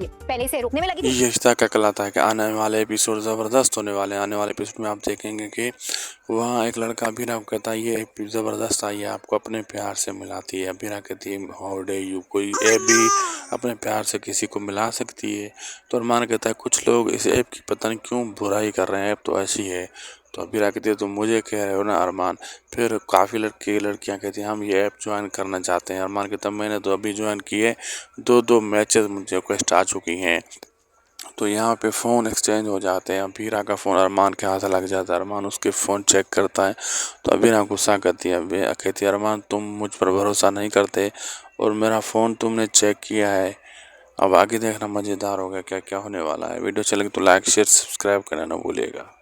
ये पहले से रोकने में लगी थी। ये रिश्ता क्या कहलाता है कि आने वाले एपिसोड ज़बरदस्त होने वाले हैं। आने वाले एपिसोड में आप देखेंगे कि वहाँ एक लड़का अबीरा को कहता है ये ऐप ज़बरदस्त आई है, आपको अपने प्यार से मिलाती है। अबीरा कहती है हाउ डे यू, कोई ऐप भी अपने प्यार से किसी को मिला सकती है। तो अरमान कहता है कुछ लोग इस ऐप की पता नहीं क्यों बुराई कर रहे हैं, ऐप तो ऐसी है। तो अबीरा कहती है तुम मुझे कह रहे हो ना अरमान। फिर काफ़ी लड़के लड़कियां कहती हैं हम ये ऐप ज्वाइन करना चाहते हैं। अरमान कहता है मैंने तो अभी ज्वाइन किए, दो मैचेस मुझे रिक्वेस्ट आ चुकी हैं। तो यहाँ पे फ़ोन एक्सचेंज हो जाते हैं। अबीरा का फ़ोन अरमान के हाथ लग जाता है। अरमान उसके फ़ोन चेक करता है तो अबीरा गुस्सा करती है। कहती है अरमान तुम मुझ पर भरोसा नहीं करते और मेरा फ़ोन तुमने चेक किया है। अब आगे देखना मज़ेदार होगा क्या क्या होने वाला है। वीडियो अच्छी लगी तो लाइक शेयर सब्सक्राइब करना ना भूलिएगा।